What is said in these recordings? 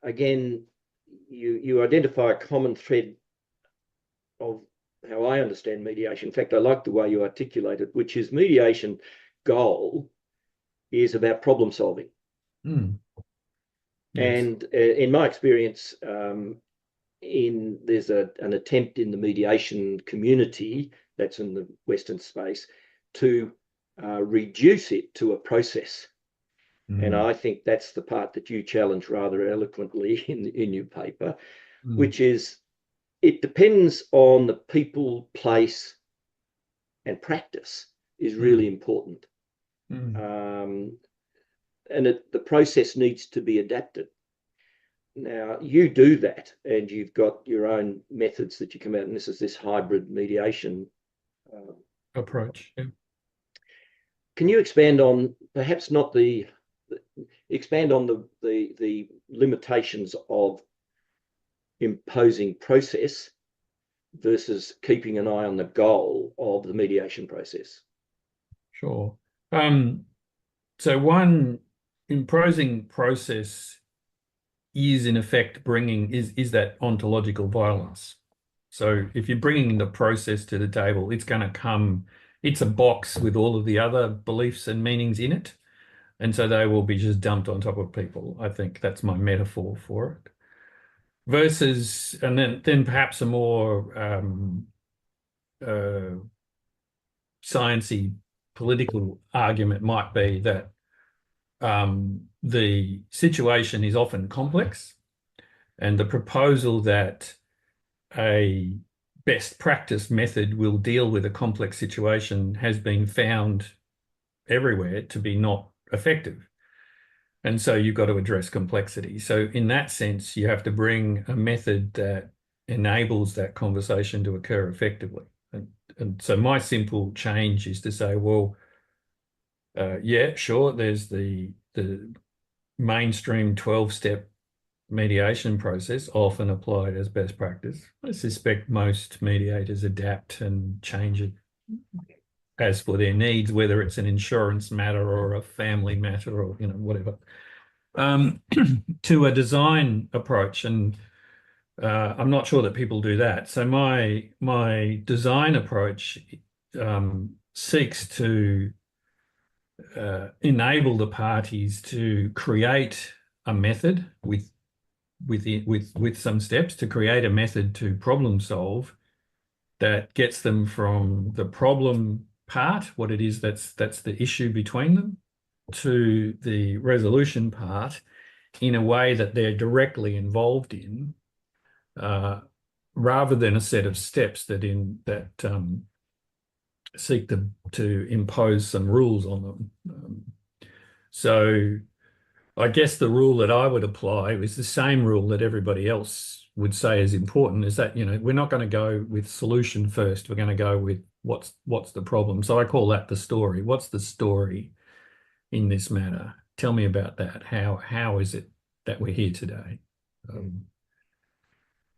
again, you identify a common thread of how I understand mediation. In fact, I like the way you articulate it, which is mediation goal is about problem solving. Yes. And in my experience, there's an attempt in the mediation community that's in the Western space to reduce it to a process. And I think that's the part that you challenge rather eloquently in your paper, which is it depends on the people, place, and practice is really important. And the process needs to be adapted. Now, you do that, and you've got your own methods that you come out, and this hybrid mediation approach. Yeah. Can you expand on perhaps not expand on the limitations of imposing process versus keeping an eye on the goal of the mediation process? Sure. So one imposing process is in effect is that ontological violence. So if you're bringing the process to the table, it's going to come, it's a box with all of the other beliefs and meanings in it. And so they will be just dumped on top of people. I think that's my metaphor for it. Versus, and then perhaps a more sciencey political argument might be that the situation is often complex, and the proposal that a best practice method will deal with a complex situation has been found everywhere to be not effective. And so you've got to address complexity. So in that sense, you have to bring a method that enables that conversation to occur effectively. And so my simple change is to say, well, yeah, sure, there's the mainstream 12-step mediation process often applied as best practice. I suspect most mediators adapt and change it as for their needs, whether it's an insurance matter or a family matter or whatever, to a design approach. And I'm not sure that people do that. So my design approach seeks to enable the parties to create a method with some steps to create a method to problem solve that gets them from the problem part, what it is that's the issue between them, to the resolution part in a way that they're directly involved in, rather than a set of steps that seek to impose some rules on them. So I guess the rule that I would apply is the same rule that everybody else would say is important, is that, we're not going to go with solution first. We're going to go with what's the problem. So I call that the story. What's the story in this matter? Tell me about that. How is it that we're here today?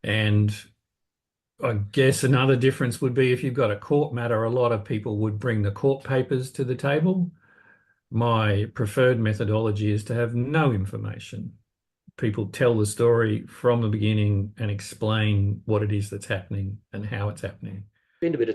And I guess another difference would be if you've got a court matter, a lot of people would bring the court papers to the table. My preferred methodology is to have no information. People tell the story from the beginning and explain what it is that's happening and how it's happening. Spend a bit of